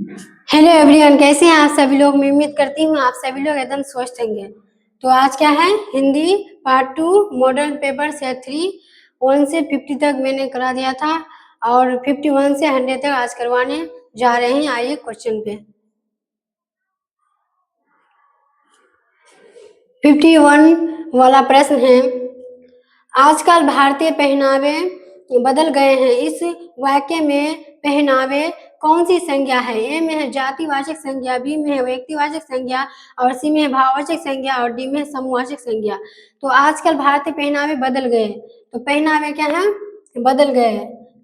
Hello everyone, कैसे हैं आप सभी लोग। मैं उम्मीद करती हूँ आप सभी लोग एकदम स्वस्थ होंगे। तो आज क्या है, Hindi part 2 model paper set 3 1 से 50 तक मैंने करा दिया था और 51 से 100 तक आज करवाने जा रहे हैं। आइए क्वेश्चन पे। 51 वाला प्रश्न है, आजकल भारतीय पहनावे बदल गए हैं। इस वाक्य में पहनावे कौन सी संज्ञा है? ए में है जातिवाचक संज्ञा, बी में है व्यक्तिवाचक संज्ञा और सी में है भाववाचक संज्ञा और डी में है समूहवाचक संज्ञा। तो आजकल भारतीय पहनावे बदल गए, तो पहनावे क्या है? बदल गए।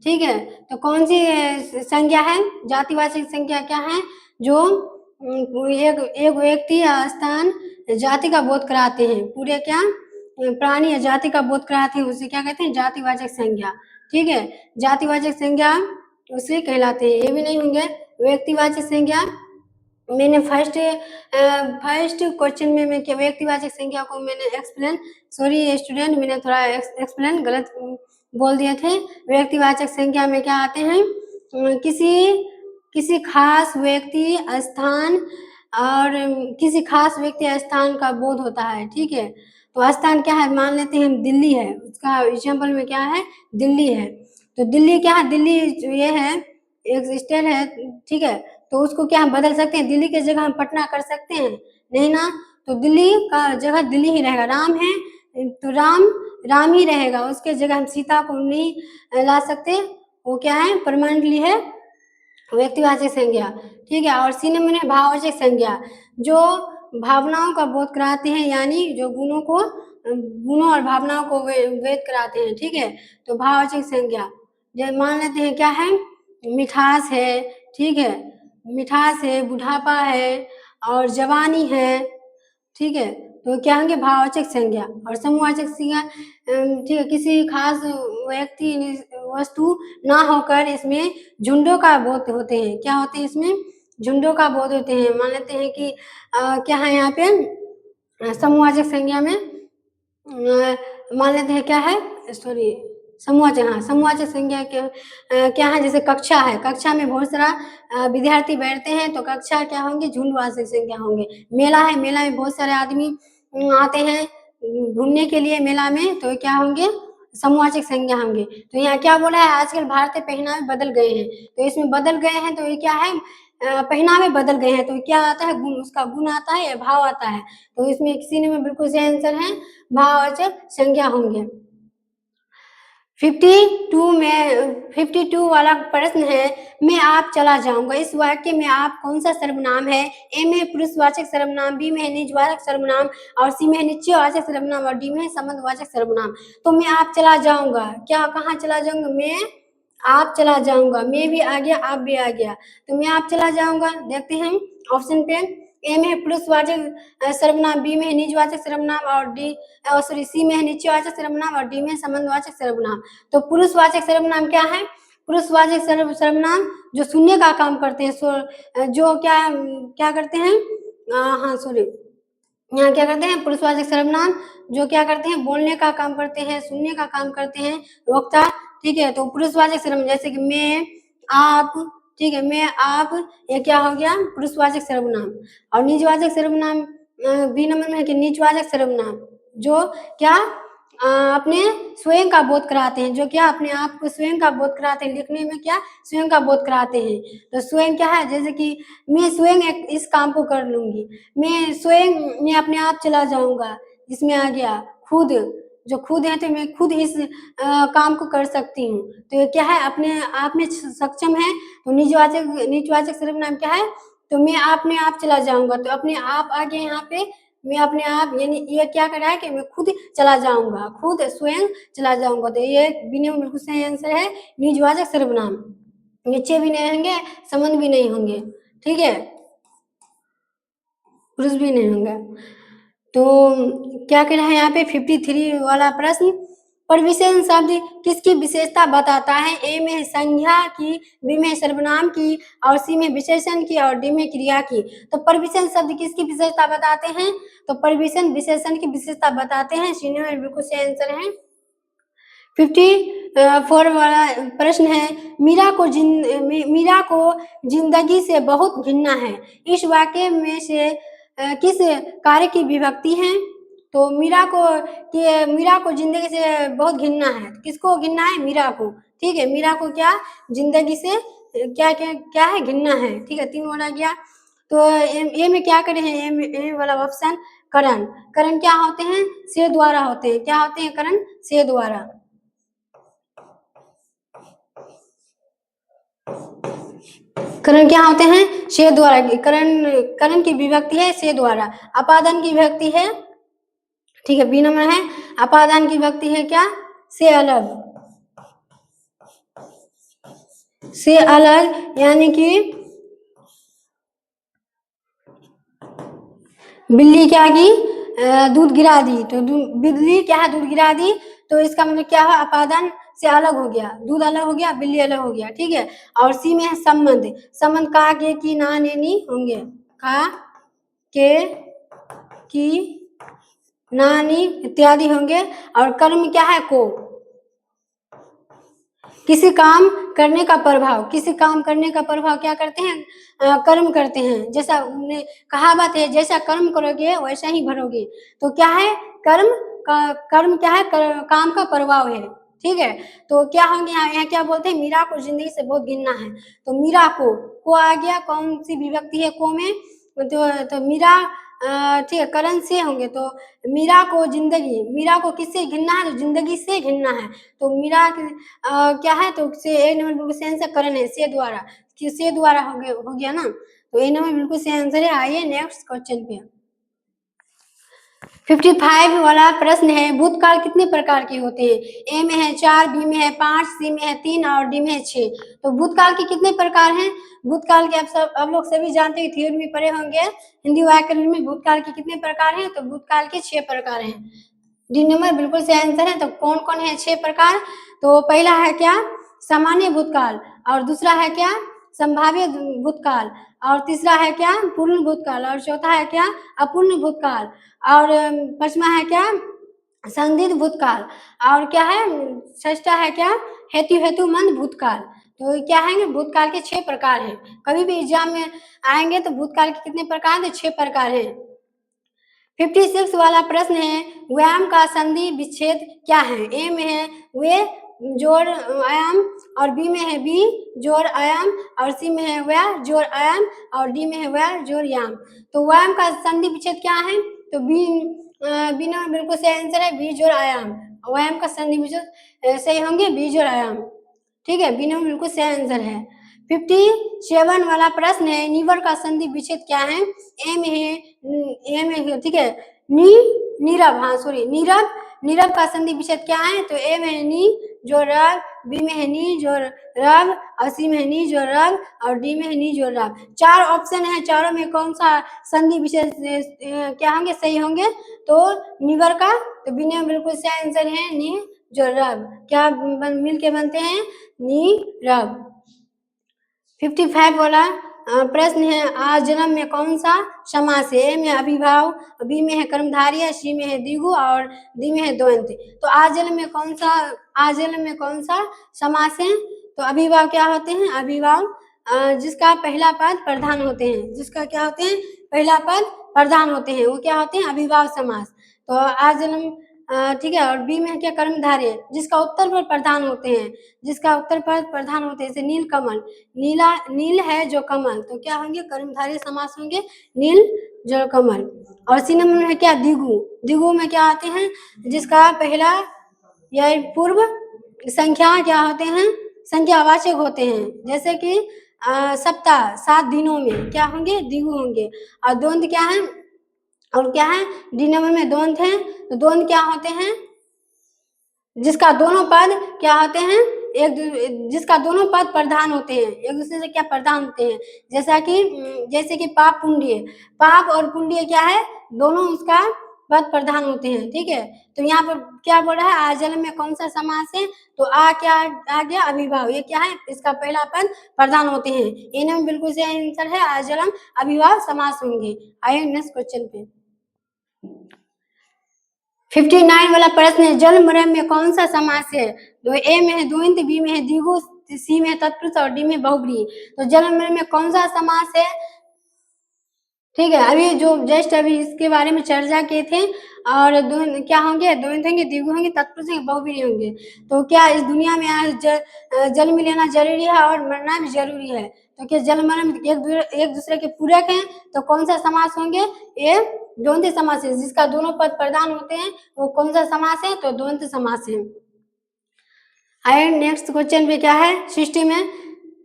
ठीक है, तो कौन सी संज्ञा है? जातिवाचक संज्ञा क्या है? जो एक व्यक्ति या स्थान जाति का बोध कराते हैं, पूरे क्या प्राणी या जाति का बोध कराते हैं, उसे क्या कहते हैं? जातिवाचक संज्ञा। ठीक है, जातिवाचक संज्ञा उसे कहलाते हैं। ये भी नहीं होंगे व्यक्तिवाचक संज्ञा। मैंने फर्स्ट क्वेश्चन में मैं क्या व्यक्तिवाचक संज्ञा को मैंने एक्सप्लेन, सॉरी स्टूडेंट, मैंने थोड़ा एक्सप्लेन गलत बोल दिए थे। व्यक्तिवाचक संज्ञा में क्या आते हैं? किसी खास व्यक्ति स्थान और किसी खास व्यक्ति स्थान का बोध होता है। ठीक है, तो स्थान क्या है? मान लेते हैं हम दिल्ली है, उसका एग्जाम्पल में क्या है? दिल्ली है। तो दिल्ली क्या है? दिल्ली ये है, एक स्टेट है। ठीक है, तो उसको क्या हम बदल सकते हैं? दिल्ली की जगह हम पटना कर सकते हैं? नहीं ना। तो दिल्ली का जगह दिल्ली ही रहेगा। राम है तो राम ही रहेगा, उसके जगह हम सीता को नहीं ला सकते। वो क्या है? परमानेंटली है व्यक्तिवाचक संज्ञा। ठीक है, और सी नंबर में भाववाचक संज्ञा, जो भावनाओं का बोध कराते हैं, यानी जो गुणों और भावनाओं को व्यक्त कराते हैं। ठीक है, तो भाववाचक संज्ञा जब मान लेते हैं क्या है? मिठास है। ठीक है, मिठास है, बुढ़ापा है और जवानी है। ठीक है, तो क्या होंगे? भाववाचक संज्ञा। और समूहवाचक संज्ञा ठीक है, किसी खास व्यक्ति वस्तु ना होकर इसमें झुंडों का बोध होते हैं। क्या होते हैं? इसमें झुंडों का बोध होते हैं। मान लेते हैं कि क्या है यहाँ पे समूहवाचक संज्ञा में मान लेते हैं क्या है, सॉरी समूहवाचक, हाँ समूहवाचक संज्ञा क्या है? जैसे कक्षा है, कक्षा में बहुत सारा विद्यार्थी बैठते हैं, तो कक्षा क्या होंगे? झुंडवाचक संज्ञा होंगे। मेला है, मेला में बहुत सारे आदमी आते हैं घूमने के लिए मेला में, तो क्या होंगे? समूहवाचक संज्ञा होंगे। तो यहाँ क्या बोला है? आजकल भारतीय पहनावे बदल गए हैं, तो इसमें बदल गए हैं तो ये क्या है? पहनावे बदल गए हैं, तो क्या आता है? गुण, उसका गुण आता है या भाव आता है। तो इसमें किसी में बिल्कुल सही आंसर है, भाववाचक संज्ञा होंगे। 52 वाला प्रश्न है, मैं आप चला जाऊंगा। इस वाक्य में आप कौन सा सर्वनाम है? ए में पुरुषवाचक सर्वनाम, बी में निजवाचक सर्वनाम और सी में निश्चयवाचक सर्वनाम और डी में संबंधवाचक सर्वनाम। तो मैं आप चला जाऊंगा, क्या कहाँ चला जाऊंगा? मैं आप चला जाऊंगा, मैं भी आ गया, आप भी आ गया, तो मैं आप चला जाऊंगा। देखते हैं ऑप्शन पे। ए में है पुरुषवाचक सर्वनाम, बी में है निजवाचक सर्वनाम और सॉरी सी में है निश्चयवाचक सर्वनाम और डी में है संबंधवाचक सर्वनाम। तो पुरुषवाचक सर्वनाम क्या है? पुरुषवाचक सर्वनाम जो सुनने का काम करते हैं, जो क्या क्या करते हैं? हाँ सॉरी, यहाँ क्या करते हैं? पुरुषवाचक सर्वनाम जो क्या करते हैं? बोलने का काम करते हैं, सुनने का काम करते हैं, वक्ता। ठीक है, तो पुरुषवाचक सर्वनाम जैसे कि मैं, आप। ठीक है, मैं, आप, ये क्या हो गया? पुरुषवाचक सर्वनाम। और निजवाचक सर्वनाम बी नंबर में है कि निजवाचक सर्वनाम जो क्या अपने स्वयं का बोध कराते हैं, जो क्या अपने आप को स्वयं का बोध कराते हैं, लिखने में क्या स्वयं का बोध कराते हैं। तो स्वयं क्या है? जैसे कि मैं स्वयं इस काम को कर लूंगी, मैं अपने आप चला जाऊंगा, इसमें आ गया खुद, जो खुद है तो मैं खुद इस काम को कर सकती हूँ। तो ये क्या है? अपने आप में सक्षम है। तो निजवाचक सर्वनाम क्या है? तो मैं अपने आप चला जाऊंगा, तो अपने आप आ गया यहाँ पे। मैं अपने आप, यानी ये क्या कर रहा है कि मैं खुद चला जाऊंगा, खुद स्वयं चला जाऊंगा। तो ये बिल्कुल सही आंसर है, निजवाचक सर्वनाम। नीचे भी नहीं होंगे, संबंध भी नहीं होंगे। ठीक है, पुरुष भी नहीं होंगे। तो क्या कह रहा है यहाँ पे 53 वाला प्रश्न, प्रविशेषण शब्द किसकी विशेषता बताता है? ए में है संज्ञा की, बी में सर्वनाम की और सी में विशेषण की और डी में क्रिया की। तो प्रविशेषण शब्द किसकी विशेषता बताते हैं? तो प्रविशेषण विशेषण की विशेषता बताते हैं। सी में बिल्कुल सही आंसर है, 54 वाला प्रश्न है, मीरा को जिंदगी से बहुत घिनना है। इस वाक्य में से किस कार्य की विभक्ति है? तो मीरा को जिंदगी से बहुत घिनना है। किसको घिनना है? मीरा को। ठीक है, मीरा को क्या जिंदगी से क्या क्या क्या है? घिनना है। ठीक है, 3 वर्ड आ गया। तो ए में क्या करे हैं? ए वाला ऑप्शन करण। करण क्या होते हैं? से द्वारा होते हैं। क्या होते हैं करण? से द्वारा। करण क्या होते हैं? से द्वारा। करण की विभक्ति है से द्वारा। अपादान की विभक्ति है, ठीक है, बी नंबर है। अपादान की विभक्ति है क्या? से अलग। से अलग यानी कि बिल्ली क्या की? दूध गिरा दी। तो बिल्ली क्या है? दूध गिरा दी। तो इसका मतलब क्या है? अपादान से अलग हो गया, दूध अलग हो गया, बिल्ली अलग हो गया। ठीक है, और सी में है संबंध। संबंध का के की ना ने नी होंगे। का के की ना नी इत्यादि होंगे। और कर्म क्या है? को। किसी काम करने का प्रभाव, किसी काम करने का प्रभाव क्या करते हैं? कर्म करते हैं। जैसा कहावत है, जैसा कर्म करोगे वैसा ही भरोगे। तो क्या है? कर्म कर्म क्या है? काम का प्रभाव है। ठीक है, तो क्या होंगे यहाँ क्या बोलते हैं? मीरा को जिंदगी से बहुत घिनना है। तो मीरा को आ गया। कौन सी विभक्ति है को में? तो मीरा ठीक है, करण से होंगे। तो मीरा को मीरा को किससे घिनना है? तो जिंदगी से घिनना है। तो मीरा क्या है? तो से ए नंबर बिल्कुल सही आंसर करण है, से द्वारा। से द्वारा हो गया ना। तो ए नंबर बिल्कुल सही आंसर है। आइए नेक्स्ट क्वेश्चन पे। 55 वाला प्रश्न है, भूतकाल कितने प्रकार के होते हैं? ए में है 4, बी में है 5, सी में है 3 और डी में है 6। तो भूतकाल के कितने प्रकार हैं? भूतकाल के आप लोग सभी जानते हैं, थ्योरी में पढ़े होंगे हिंदी व्याकरण में। भूतकाल के कितने प्रकार हैं? तो भूतकाल के 6 प्रकार हैं। डी नंबर बिल्कुल सही आंसर है। तो कौन कौन है 6 प्रकार? तो पहला है क्या? सामान्य भूतकाल। और दूसरा है क्या? संभाव्य भूतकाल। और तीसरा है क्या? पूर्ण भूतकाल। और चौथा है क्या? अपूर्ण भूतकाल। और पांचवा है क्या? संदिग्ध भूतकाल। और क्या है? छठा है क्या? हेतुमंद भूतकाल। तो क्या है? भूतकाल के 6 प्रकार हैं। कभी भी एग्जाम में आएंगे तो भूतकाल के कितने प्रकार हैं? 6 प्रकार हैं। 56 वाला प्रश्न है, व्यायाम का संधि विच्छेद क्या है? ए में है वे जोड़ आयाम। और बी में है बी जोड़ आयाम। और सी में है व्या जोड़ आयाम। और डी में है व्या जोड़ याम। तो व्यायाम का संधि विच्छेद क्या है? तो बी नंबर बिल्कुल सही आंसर है, बी जोड़ आयाम। व्यायाम का संधि विच्छेद सही होंगे बी जोड़ आयाम। ठीक है, बी नंबर बिल्कुल सही आंसर है। 57 वाला प्रश्न है, नीवर का संधि विच्छेद क्या है? ए में है, ठीक है, नीरव। हाँ सॉरी, नीरव का संधि विच्छेद क्या है? तो ए में है नी जो रव, बी में है नी जो रव, और सी में है नी जो रव, और डी में है नी जो रव। 4 ऑप्शन है, चारों में कौन सा संधि विच्छेद क्या होंगे? सही होंगे। तो नीवर का, तो बी में बिल्कुल सही आंसर है नी जो रव। क्या मिल के बनते हैं? नीरव। 55 वाला प्रश्न है, आज जन्म में कौन सा समास है? ए में अभिभाव, बी में है कर्मधारय, सी में है द्विगु और डी में है द्वंद। तो आज जन्म में कौन सा समास है? तो अभिभाव क्या होते हैं? अभिभाव जिसका पहला पद प्रधान होते हैं। जिसका क्या होते हैं? पहला पद प्रधान होते हैं, वो क्या होते हैं? अभिभाव समास। तो आज जन्म ठीक है। और बी में क्या? कर्मधारय, जिसका उत्तर पद प्रधान होते हैं। जिसका उत्तर पद प्रधान होते हैं, जैसे नील कमल, नील है जो कमल। तो क्या होंगे? कर्मधारय समास होंगे, नील जो कमल। और सी नंबर में है क्या? द्विगु। द्विगु में क्या आते हैं? जिसका पहला या पूर्व संख्या क्या होते हैं? संख्यावाचक होते हैं। जैसे कि सप्ताह, 7 दिनों में क्या होंगे? द्विगु होंगे। और द्वंद क्या है? और क्या है? डी नंबर में द्वंद है। तो द्वंद क्या होते हैं? जिसका दोनों पद क्या होते हैं? जिसका दोनों पद प्रधान होते हैं, एक दूसरे से क्या प्रधान होते हैं। जैसे कि पाप पुण्य, पाप और पुण्य क्या है? दोनों उसका पद प्रधान होते हैं। ठीक है, तो यहाँ पर क्या बोल रहा है? आज जन्म में कौन सा समास है? तो क्या आ गया? अभिभाव। ये क्या है? इसका पहला पद प्रधान होते हैं। इनमें बिल्कुल सही आंसर है, आज जन्म अभिभाव समास होंगे। आइए नेक्स्ट क्वेश्चन पे। 59 वाला प्रश्न है, जल मर्म में कौन सा समास है? तो ए में है द्वंद्व, बी में है द्विगु, सी में है तत्पुरुष और डी में बहुब्रीहि। तो जल मर्म में कौन सा समास है? ठीक है, अभी जो जस्ट अभी इसके बारे में चर्चा किए थे। और क्या होंगे? द्वंद्व होंगे, द्विगु होंगे, तत्पुरुष होंगे, बहुब्रीहि होंगे। तो क्या इस दुनिया में आज जल में लेना जरूरी है और मरना भी जरूरी है? तो क्या जल मर्म एक दूसरे के पूरक हैं? तो कौन सा समास होंगे? ये द्वंद्व समास है, जिसका दोनों पद प्रधान होते हैं वो कौन सा समास है? तो द्वंद्व समास है। आइए नेक्स्ट क्वेश्चन पे क्या है सृष्टि में,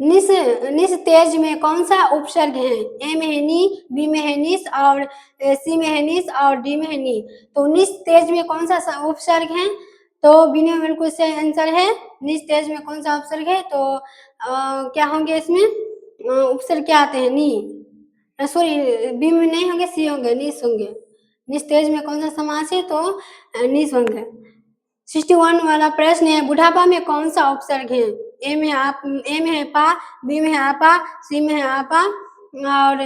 निस निस तेज में कौन सा उपसर्ग है? ए में है नी, बी में है निस और सी में है निस और डी में है नी। तो निस तेज में कौन सा उपसर्ग है? तो बी में बिल्कुल सही आंसर है। निस तेज में कौन सा उपसर्ग है? तो क्या होंगे इसमें? उपसर्ग क्या आते हैं? नी, सॉरी बी में नहीं होंगे, सी होंगे, निस होंगे। निस तेज में कौन सा समास है? तो निस होंगे। 61 वाला प्रश्न है, बुढ़ापा में कौन सा उपसर्ग है? ए में है पा, बी में है आपा, सी में है आपा और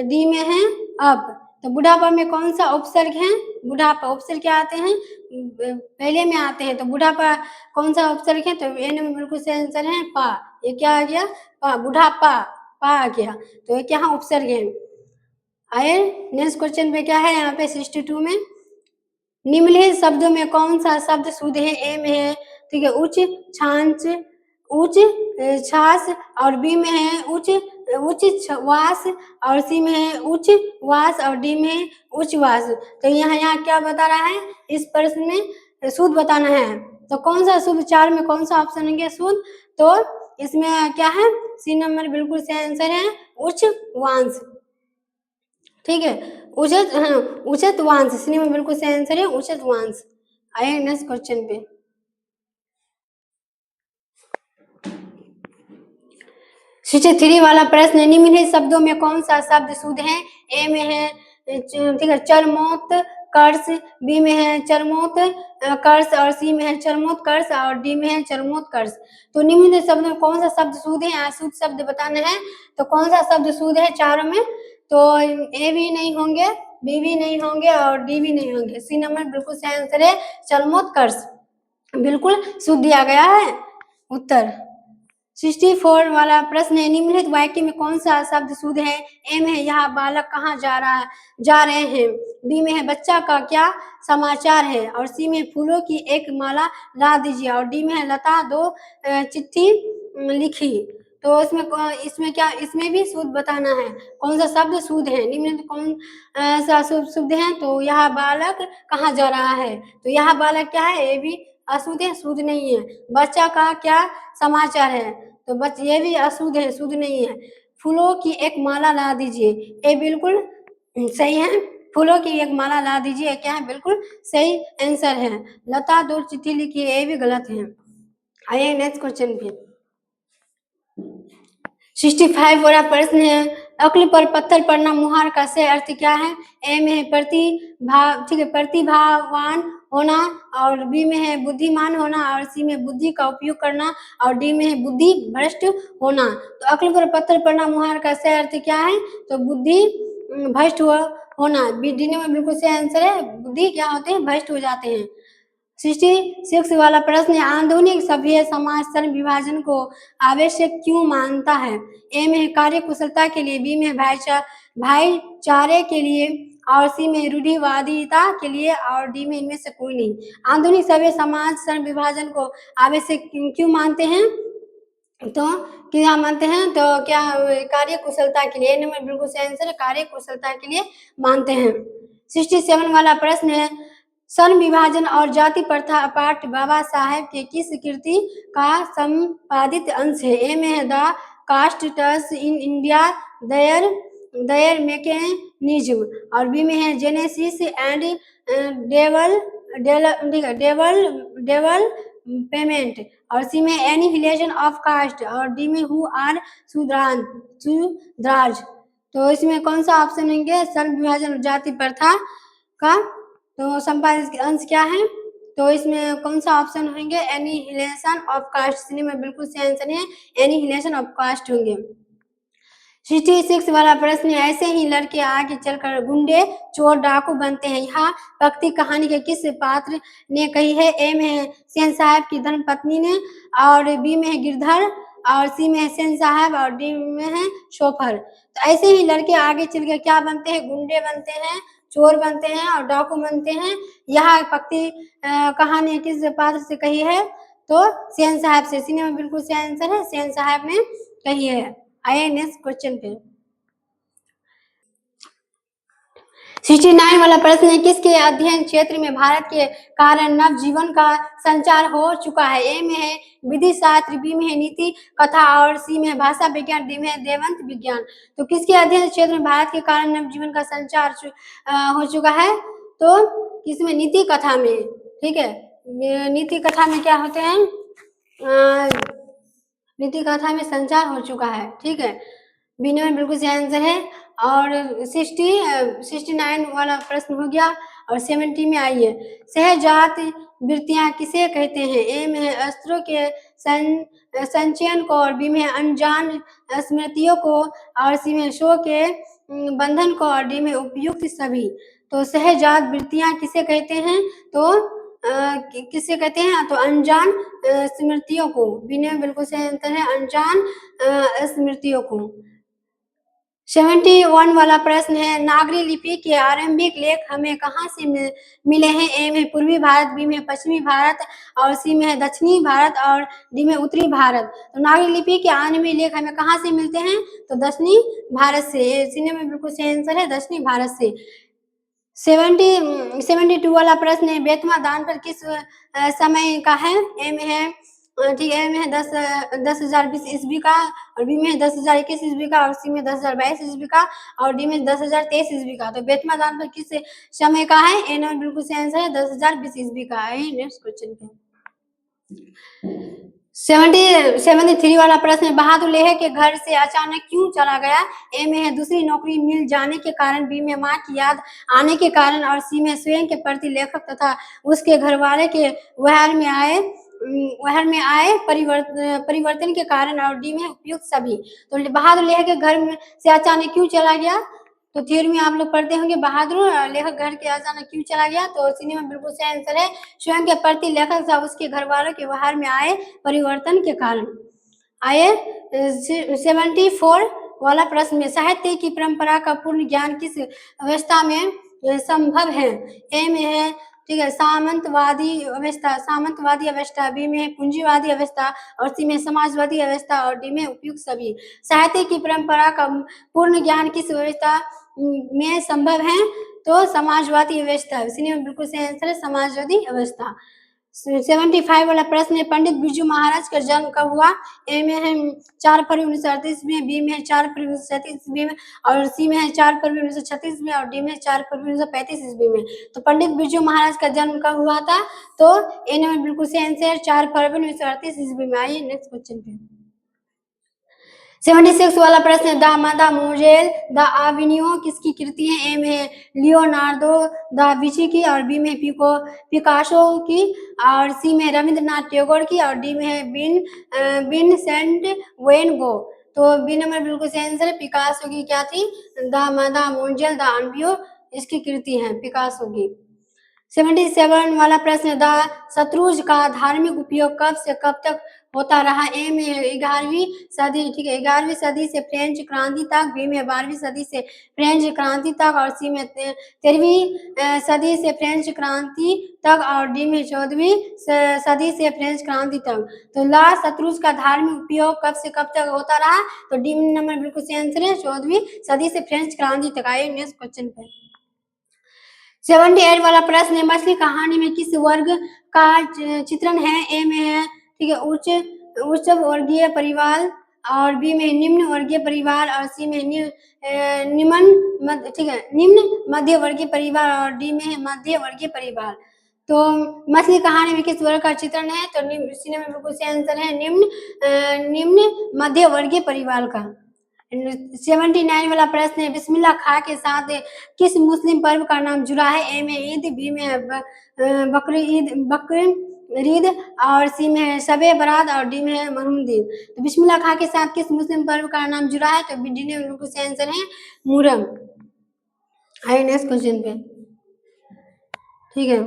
डी में है अप। तो बुढ़ापा में कौन सा उपसर्ग है? बुढ़ापा उपसर्ग क्या आते हैं? पहले में आते हैं। तो बुढ़ापा कौन सा उपसर्ग है? तो एन में बिल्कुल सही आंसर है पा। ये क्या आ गया? पा, बुढ़ापा, पा आ गया। तो ये क्या उपसर्ग है? आए नेक्स्ट क्वेश्चन पे क्या है यहाँ पे 62 में, निम्नलिखित शब्दों में कौन सा शब्द शुद्ध है? ए में है ठीक है उच्च छांच, उच्च छास और बी में है उच्च उच्च वास और सी में है उच्च वास और डी में है उच्च वास। तो यहाँ क्या बता रहा है? इस प्रश्न में शुद्ध बताना है। तो कौन सा शुद्ध? चार में कौन सा ऑप्शन है शुद्ध? तो इसमें क्या है? सी नंबर बिल्कुल सही आंसर है, उच्च वांस। ठीक है, उचित, हाँ उचित वांस, सी में बिल्कुल सही आंसर है उचित वांस। आइए नेक्स्ट क्वेश्चन पे, 63 वाला प्रश्न है, निम्नलिखित शब्दों में कौन सा शब्द शुद्ध है? ए में है ठीक है चरमोत कर्ष, बी में है चरमोत कर्ष और सी में है चरमोत कर्ष और डी में है चरमोत कर्ष। तो निम्नलिखित शब्दों में कौन सा शब्द शुद्ध है? यहाँ शुद्ध शब्द बताना है। तो कौन सा शब्द शुद्ध है चारों में? तो ए भी नहीं होंगे, बी भी नहीं होंगे और डी भी नहीं होंगे। सी नंबर बिल्कुल सही आंसर है चरमोत कर्ष, बिल्कुल शुद्ध दिया गया है उत्तर। 64 वाला प्रश्न है, निम्नलिखित वाक्य में कौन सा शब्द शुद्ध है? ए में है यहाँ बालक कहाँ जा रहे हैं, बी में है बच्चा का क्या समाचार है और सी में फूलों की एक माला ला दीजिए और डी में है लता दो चिट्ठी लिखी। तो इसमें क्या, इसमें भी शुद्ध बताना है कौन सा शब्द शुद्ध है। निम्नलिखित कौन सा शुद्ध है? तो यहाँ बालक कहाँ जा रहा है, तो यहाँ बालक क्या है? ये भी अशुद्ध है, शुद्ध नहीं है। बच्चा का क्या समाचार है? तो बस ये भी अशुद्ध है, शुद्ध नहीं है। फूलों की एक माला ला दीजिए, ये बिल्कुल सही है। फूलों की एक माला ला दीजिए क्या है? बिल्कुल सही आंसर है। लता दो चिट्ठी लिखी, ये भी गलत है। आइए नेक्स्ट क्वेश्चन पे, 65 वाला प्रश्न है, अक्ल पर पत्थर पड़ना मुहार का सही अर्थ क्या है? ए में है ठीक है प्रतिभावान होना और बी में है बुद्धिमान होना और सी में बुद्धि का उपयोग करना और डी में है बुद्धि भ्रष्ट होना। तो अक्ल पर पत्थर पड़ना मुहार का सही अर्थ क्या है? तो बुद्धि भ्रष्ट होना। बी डी में बिल्कुल सही आंसर है, बुद्धि क्या होते हैं? भ्रष्ट हो जाते हैं। 66 वाला प्रश्न है, आधुनिक सभ्य समाज श्रम विभाजन को आवश्यक क्यों मानता है? ए में है कार्य कुशलता के लिए, बी में है भाईचारे के लिए और सी में रूढ़िवादिता के लिए और डी में इनमें से कोई नहीं। आधुनिक सभ्य समाज श्रम विभाजन को आवश्यक क्यों मानते हैं? तो क्या मानते हैं? तो क्या कार्य कुशलता के लिए, नंबर बिल्कुल सही आंसर है, कार्य कुशलता के लिए मानते हैं। 67 वाला प्रश्न है, श्रम विभाजन और जाति प्रथा पाठ बाबा साहेब के किस कृति का संपादित अंश है? ए में है द कास्ट टस इन इंडिया दयर मैकेनिज्म और बी में है जेनेसिस एंड डेवलपमेंट और सी में एनिहिलेशन ऑफ कास्ट और डी में हु आर शूद्राज। तो इसमें कौन सा ऑप्शन होंगे? श्रम विभाजन और जाति प्रथा का तो संपादित अंश क्या है? तो इसमें कौन सा ऑप्शन होंगे? Annihilation of caste. में बिल्कुल सही आंसर है एनिहिलेशन ऑफ कास्ट होंगे। 66 वाला प्रश्न है, ऐसे ही लड़के आगे चलकर गुंडे, चोर, डाकू बनते हैं। यहाँ भक्ति कहानी के किस पात्र ने कही है? ए में है सेन साहब की धर्मपत्नी ने, और बी में है गिरधर, और सी में है सेन साहब, और डी में है शोफर। तो ऐसे ही लड़के आगे चलकर क्या बनते हैं? गुंडे बनते हैं, चोर बनते हैं और डाकू बनते हैं। यह भक्ति कहानी किस पात्र से कही है? तो सेन साहब से। सी में बिल्कुल सही आंसर है, सेन साहब ने कही है। आइए नेक्स्ट क्वेश्चन पे। 69 वाला प्रश्न है, किसके अध्ययन क्षेत्र में भारत के कारण नव जीवन का संचार हो चुका है? ए में है विधि शास्त्र, बी में है नीति कथा, और सी में है भाषा विज्ञान, डी में है देवंत विज्ञान। तो किसके अध्ययन क्षेत्र में भारत के कारण नव जीवन का संचार हो चुका है? तो किसमें? नीति कथा में। ठीक है, नीति कथा में क्या होते हैं? नीति कथा में संचार हो चुका है। ठीक है, बी में बिल्कुल सही आंसर है। और 69 वाला प्रश्न हो गया। और 70 में आइए, सहजात वृत्तियां किसे कहते हैं? ए में है अस्त्रों के संचयन को, और बी में है अनजान स्मृतियों को, और सी में शो के बंधन को, और डी में उपयुक्त सभी। तो सहजात वृत्तियां किसे कहते हैं? तो किसे कहते हैं? तो अनजान स्मृतियों को। बी में बिल्कुल सही आंसर है, अनजान स्मृतियों को। 71 वाला प्रश्न है, नागरी लिपि के आरंभिक लेख हमें कहाँ से मिले हैं? ए में पूर्वी भारत, बी में पश्चिमी भारत, और सी में है दक्षिणी भारत, और डी में उत्तरी भारत। तो नागरी लिपि के आरंभिक लेख हमें कहाँ से मिलते हैं? तो दक्षिणी भारत से। सी में बिल्कुल सही आंसर है, दक्षिणी भारत से। 72 वाला प्रश्न है, बेतवा दान पर किस समय का है? ए में है ठीक है, ए में है 10,020 ईस्वी का, और बी में है 10,021 ईस्वी का, और सी में 10,022 ईस्वी का, और डी में 10,023 ईस्वी का। तो बेतवा दान पर किस समय का है? ए में बिल्कुल सही आंसर है, 10,020 ईस्वी का है। नेक्स्ट क्वेश्चन पे 73 वाला प्रश्न है, बहादुर लेह के घर से अचानक क्यों चला गया? ए में है दूसरी नौकरी मिल जाने के कारण, बी में मां की याद आने के कारण, और सी में स्वयं के प्रति लेखक तथा उसके घरवाले के व्यवहार में आए परिवर्तन के कारण, और डी में उपयुक्त सभी। तो बहादुर लेह के घर से अचानक क्यों चला गया? तो थ्योरी में आप लोग पढ़ते होंगे, बहादुर लेखक घर के अचानक क्यों चला गया? तो सी में बिल्कुल सही आंसर है, स्वयं के प्रति लेखक तथा उसके घर वालों के व्यवहार में आए परिवर्तन के कारण। आइए 74 वाला प्रश्न में, साहित्य की परंपरा का पूर्ण ज्ञान किस अवस्था में संभव है? ए में है ठीक है सामंतवादी अवस्था, बी में है पूंजीवादी अवस्था, और सी में समाजवादी अवस्था, और डी में उपयुक्त सभी। साहित्य की परंपरा का पूर्ण ज्ञान किस अवस्था में संभव है? तो समाजवादी अवस्था। इसी में बिल्कुल सही आंसर है, समाजवादी अवस्था। 75 वाला प्रश्न है, पंडित बिरजू महाराज का जन्म कब हुआ? ए में है 4 फरवरी 1938 में, बी में है 4 फरवरी 1937 ईस्वी में, और सी में है 4 फरवरी 1936 में, और डी में 4 फरवरी 1935 ईस्वी में। तो पंडित बिरजू महाराज का जन्म कब हुआ था? तो ए में बिल्कुल सही आंसर 4 फरवरी 1938 ईस्वी में। आइए नेक्स्ट क्वेश्चन पे 76 वाला प्रश्न है, द मादा मोजेल द आविनियो किसकी कृति है? ए में है लियोनार्डो द विंची की, और बी में पिकासो की, और सी में रविंद्रनाथ टैगोर की, और डी में है विंसेंट वैन गो। तो बी नंबर बिल्कुल सही आंसर है, पिकासो की क्या थी? द मादा मोजेल द आविनियो इसकी कृति है पिकासो की। 77 वाला प्रश्न, द शत्रुंज का धार्मिक उपयोग कब से कब तक होता रहा? ए में 11वीं सदी, ठीक है 11वीं सदी से फ्रेंच क्रांति तक, बी में 12वीं सदी से फ्रेंच क्रांति तक, और सी में 13वीं सदी से फ्रेंच क्रांति तक, और डी में 14वीं सदी से फ्रेंच क्रांति तक। तो ला शत्रुंज का धार्मिक उपयोग कब से कब तक होता रहा? तो डी नंबर बिल्कुल सही आंसर है, 14वीं सदी से फ्रेंच क्रांति तक। आइए नेक्स्ट क्वेश्चन पे 78 वाला प्रश्न है, मछली कहानी में किस वर्ग का चित्रण है? ए में है ठीक है उच्च वर्गीय परिवार, और बी में निम्न वर्गीय परिवार, और सी में निम्न मध्य वर्गीय परिवार, और डी में है मध्य वर्गीय परिवार। तो मछली कहानी में किस वर्ग का चित्रण है? तो सी में बिल्कुल सही आंसर है, निम्न मध्य वर्गीय परिवार का। 79 वाला प्रश्न है, बिस्मिल्लाह खां के साथ किस मुस्लिम पर्व का नाम जुड़ा है? ए में ईद, बी में ईद और सी में है शबे बारात और डी में है मरहूम दिन। तो बिस्मिल्लाह खां के साथ किस मुस्लिम पर्व का नाम जुड़ा है? तो डी में बिल्कुल सही आंसर है मुहर्रम। आइए नेक्स्ट क्वेश्चन पे, ठीक है।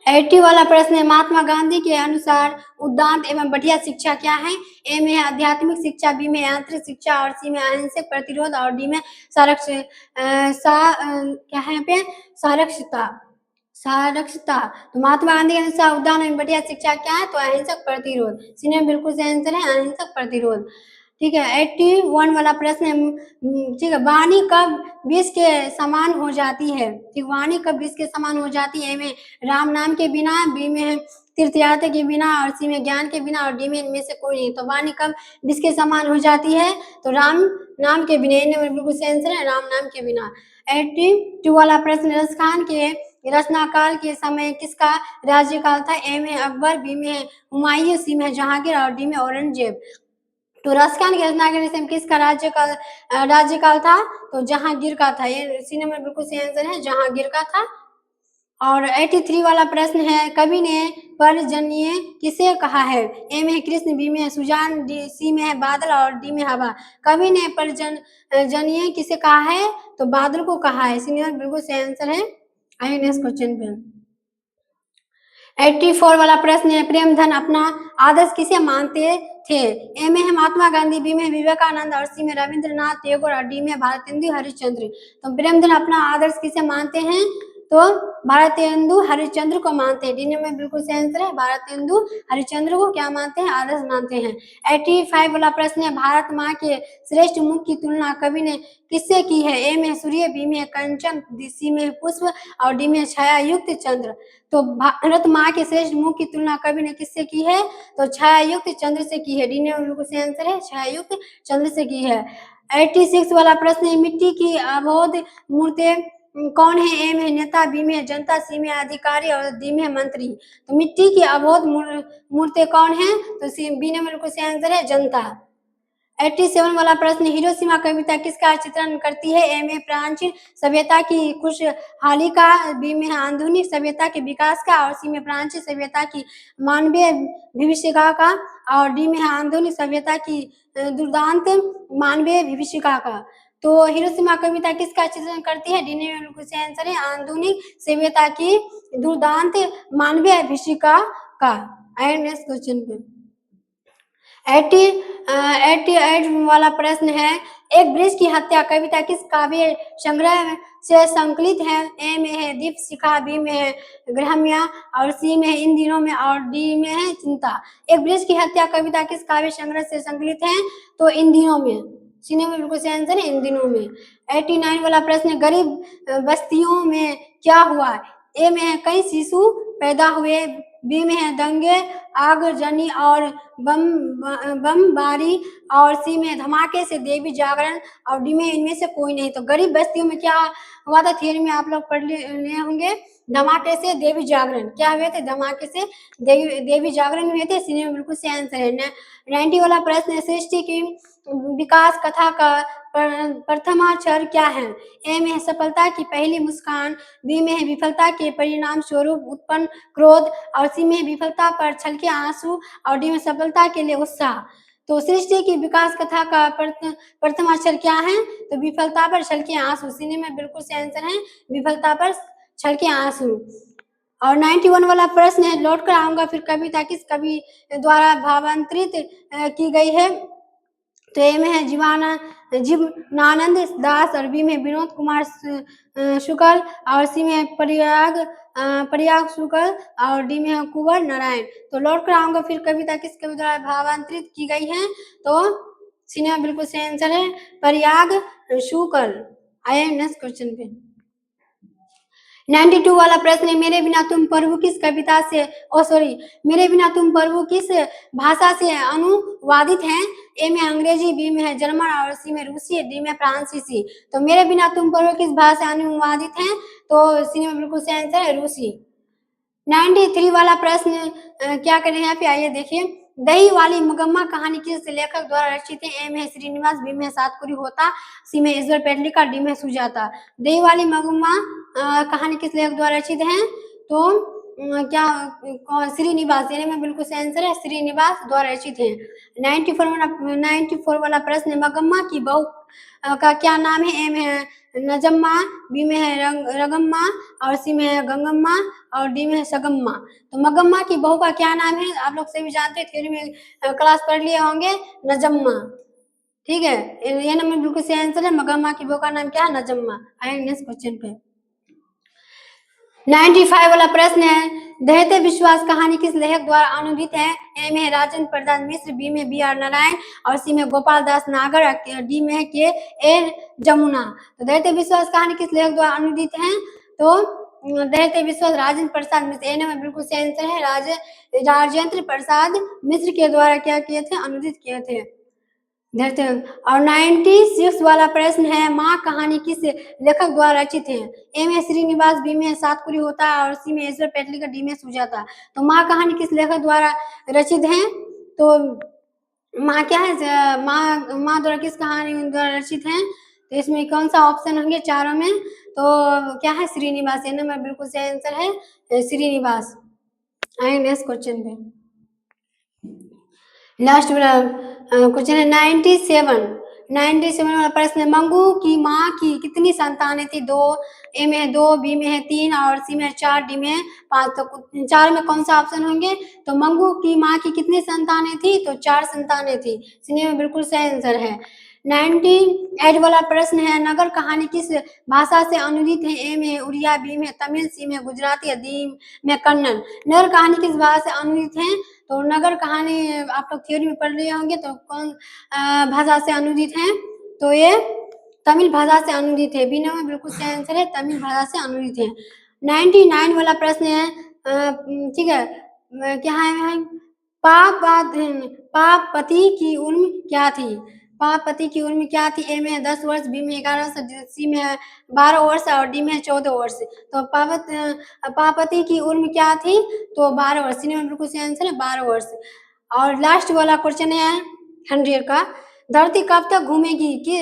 80 वाला प्रश्न है, महात्मा गांधी के अनुसार उदात्त एवं बढ़िया शिक्षा क्या है? ए में है आध्यात्मिक शिक्षा, बी में यांत्रिक शिक्षा और सी में अहिंसक प्रतिरोध और डी में क्या है यहाँ पे सारक्षता। तो महात्मा गांधी के अनुसार उदात्त एवं बढ़िया शिक्षा क्या है? तो अहिंसक प्रतिरोध। सी में बिल्कुल सही आंसर है अहिंसक प्रतिरोध, ठीक है। 81 वाला प्रश्न है, ठीक है, वाणी कब विष के समान हो जाती है? ठीक, वाणी कब विष के समान हो जाती है? ए में राम नाम के बिना, बी में है तीर्थयात्रा के बिना और सी में ज्ञान के बिना और डी में इनमें से कोई नहीं। तो वाणी कब विष के समान हो जाती है? तो राम नाम के बिना। इनमें बिल्कुल सही आंसर है राम नाम के बिना। 82 वाला प्रश्न, रसखान के रचनाकाल के समय किसका राज्यकाल था? ए में अकबर, बी में है हुमायूं, सी में जहांगीर और डी में औरंगजेब। तो रसखान की रचना के समय किसका राज्यकाल था? तो जहांगीर का था। ये सी नंबर बिल्कुल सही आंसर है जहांगीर का था। और 83 वाला प्रश्न है, कवि ने पर्जन्य किसे कहा है? ए में है कृष्ण, बी में है सुजान, सी में है बादल और डी में हवा। कवि ने पर्जन्य किसे कहा है? तो बादल को कहा है। सी नंबर बिल्कुल सही आंसर है। आइए नेक्स्ट क्वेश्चन पे, 84 वाला प्रश्न है, प्रेमधन अपना आदर्श किसे मानते थे? ए में है महात्मा गांधी, बी में है विवेकानंद और सी में रविंद्रनाथ टैगोर और डी में भारतेंदु हरिश्चंद्र। तो प्रेमधन अपना आदर्श किसे मानते हैं? तो भारतेंदु हरिश्चंद्र को मानते हैं। डी में बिल्कुल सही आंसर है भारतेंदु हरिश्चंद्र को क्या मानते हैं? आदर्श मानते हैं। 85 वाला प्रश्न है, भारत माँ के श्रेष्ठ मुख की तुलना कवि ने किससे की है? ए में सूर्य, बी में कंचन, सी में पुष्प और डी में छाया युक्त चंद्र। तो भारत माँ के श्रेष्ठ मुख की तुलना कवि ने किससे की है? तो छाया युक्त चंद्र से की है। डी में बिल्कुल सही आंसर है छाया युक्त चंद्र से की है। 86 वाला प्रश्न है, मिट्टी की अबोध मूर्ति कौन है? ए में नेता, बी में जनता, सी में अधिकारी और डी में मंत्री। तो मिट्टी की अबोध मूर्ति कौन है? तो सी बी में बिल्कुल सही आंसर है जनता। 87 वाला प्रश्न, हिरोशिमा कविता किसका चित्रण करती है? ए में प्राचीन सभ्यता की खुशहाली का, बी में आधुनिक सभ्यता के विकास का और सी में प्राचीन सभ्यता की मानवीय विभीषिका का और डी में आधुनिक सभ्यता की दुर्दांत मानवीय विभीषिका का। तो हिरोशिमा कविता किसका चित्रण करती है? डी में बिल्कुल सही आंसर है आधुनिक सभ्यता की दुर्दांत मानवीय विभीषिका का। नेक्स्ट क्वेश्चन पे, 88 वाला प्रश्न है, एक वृक्ष की हत्या कविता किस काव्य संग्रह से संकलित है? ए में है दीपशिखा, बी में है ग्रहम्या और सी में है इन दिनों में और डी में है चिंता। एक वृक्ष की हत्या कविता किस काव्य संग्रह से संकलित है? तो इन दिनों में। सी में बिल्कुल सही आंसर है इन दिनों में। 89 वाला प्रश्न, गरीब बस्तियों में क्या हुआ? ए में है कई शिशु पैदा हुए, बी में है दंगे, आगजनी और बमबारी और सी में धमाके से देवी जागरण और डी में इनमें से कोई नहीं। तो गरीब बस्तियों में क्या हुआ था? थियरी में आप लोग पढ़ लिए होंगे, धमाके से देवी जागरण। क्या हुए थे? धमाके से देवी जागरण हुए थे। सी में बिल्कुल सही आंसर है। 90 वाला प्रश्न है, सृष्टि की विकास कथा का प्रथमाक्षर क्या है? ए में है सफलता की पहली मुस्कान, बी में है विफलता के परिणाम स्वरूप उत्पन्न क्रोध और सी में विफलता पर छलके आंसू और डी में सफलता के लिए उत्साह। तो सृष्टि की विकास कथा का प्रथम अक्षर क्या है? तो विफलता पर छलके आंसू। सी में बिल्कुल सही आंसर है विफलता पर छलके आंसू। और 91 वाला प्रश्न है, लौट कर आऊंगा फिर कविता किस कवि द्वारा भावांतरित की गई है? तो ए में है जीवनानंद दास और बी में विनोद कुमार शुक्ल और सी में प्रयाग शुक्ल और डी में है कुंवर नारायण। तो लौट कर आऊंगा फिर कविता किस कवि द्वारा भावांतरित की गई है? तो सी में बिल्कुल सही आंसर है प्रयाग शुक्ल। आइए नेक्स्ट क्वेश्चन पे, 92 वाला प्रश्न है, मेरे बिना तुम प्रभु किस कविता से मेरे बिना तुम प्रभु किस भाषा से अनुवादित हैं? ए में अंग्रेजी, बी में है जर्मन और सी में रूसी, डी में फ्रांसीसी। तो मेरे बिना तुम प्रभु किस भाषा से अनुवादित हैं? तो सी में बिल्कुल सही आंसर है रूसी। 93 वाला प्रश्न क्या करें यहाँ पे, आइए देखिए, दही वाली मगम्मा कहानी किस लेखक द्वारा रचित है? ए में श्रीनिवास, बी में सातकुरी होता, सी में ईश्वर पेटलिका, डी में सुजाता। दही वाली मगम्मा कहानी किस लेखक द्वारा रचित है? तो क्या कौन श्रीनिवास, यानी में बिल्कुल सही आंसर है श्रीनिवास द्वारा रचित है। 94 वाला प्रश्न, मगम्मा की बहू का क्या नाम है? ए में है नजम्मा, बी में है रगम्मा, और सी में है गंगम्मा, और डी में है सगम्मा। तो मगम्मा की बहू का क्या नाम है? आप लोग सभी जानते हैं, थ्योरी में क्लास पढ़ लिए होंगे, नजम्मा। ठीक है, ये नंबर बिल्कुल सही आंसर है, मगम्मा की बहू का नाम क्या है? नजम्मा। आएंगे नेक्स्ट क्वेश्चन पे। 95 वाला प्रश्न है, दैत्य विश्वास कहानी किस लेखक द्वारा अनुदित है? ए में है राजेंद्र प्रसाद मिश्र, बी में बी आर नारायण, और सी में गोपाल दास नागर, डी में है के ए जमुना। तो दैत्य विश्वास कहानी किस लेखक द्वारा अनुदित है? तो दैत्य विश्वास राजेंद्र प्रसाद मिश्र, ए में बिल्कुल सही आंसर है, राजेंद्र प्रसाद मिश्र के द्वारा क्या किए थे? अनुदित किए थे। और 96 वाला प्रश्न है, माँ कहानी किस लेखक द्वारा रचित है? ए में श्रीनिवास, बी में सातपुरी होता है, और सी में ईश्वर पेटलीकर, डी में सुजाता। तो माँ कहानी किस लेखक द्वारा रचित है? तो माँ क्या है? माँ द्वारा किस कहानी द्वारा रचित है? तो इसमें कौन सा ऑप्शन होंगे चारों में? तो क्या है? श्रीनिवास, यानी में बिल्कुल सही आंसर है श्रीनिवास। आएंगे नेक्स्ट क्वेश्चन पे। लास्ट वाला क्वेश्चन है 97 वाला प्रश्न है, मंगू की माँ की कितनी संतानें थी? दो, ए में है दो, बी में है तीन, और सी में है चार, डी में है पांच। तो चार में कौन सा ऑप्शन होंगे? तो मंगू की माँ की कितनी संतानें थी? तो चार संतानें थी, इसलिए में बिल्कुल सही आंसर है। 98 वाला प्रश्न है, नगर कहानी किस भाषा से अनुदित है? ए में है उड़िया, बी में तमिल, सी में गुजराती, या डी में कन्नड़। नगर कहानी किस भाषा से अनुदित है? तो नगर कहानी आप लोग थ्योरी में पढ़ रहे होंगे, तो कौन भाषा से अनुदित है? तो ये तमिल भाषा से अनुदित है, बी में बिल्कुल सही आंसर है, तमिल भाषा से अनुदित है। 99 वाला प्रश्न है, ठीक है, क्या है? पापति की उम्र क्या थी? पापति की उम्र क्या थी? ए में 10 वर्ष, बी में 11 वर्ष, सी में 12 वर्ष, और डी में 14 वर्ष। तो पापति की उम्र क्या थी? तो 12 वर्ष, सी में बिल्कुल सही आंसर है 12 वर्ष। और लास्ट वाला क्वेश्चन है 100 का, धरती कब तक घूमेगी कि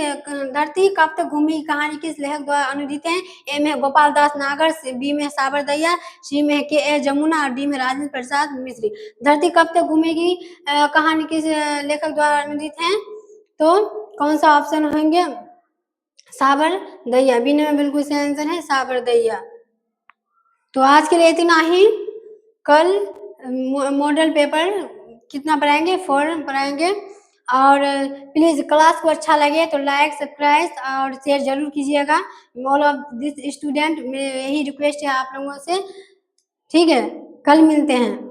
धरती कब तक घूमेगी कहानी किस लेखक द्वारा अनुदित है? ए में गोपाल दास नागर, बी में साबर दैया, सी में के ए जमुना, और डी में राजेंद्र प्रसाद मिश्र। धरती कब तक घूमेगी कहानी किस लेखक द्वारा अनुदित है? तो कौन सा ऑप्शन होंगे? साबर दैया, बी में बिल्कुल सही आंसर है साबर दैया। तो आज के लिए इतना ही। कल मॉडल पेपर कितना पढ़ाएंगे? 4 पढ़ाएंगे। और प्लीज़ क्लास को अच्छा लगे तो लाइक, सब्सक्राइब और शेयर जरूर कीजिएगा। ऑल ऑफ दिस स्टूडेंट, मेरी यही रिक्वेस्ट है आप लोगों से। ठीक है, कल मिलते हैं।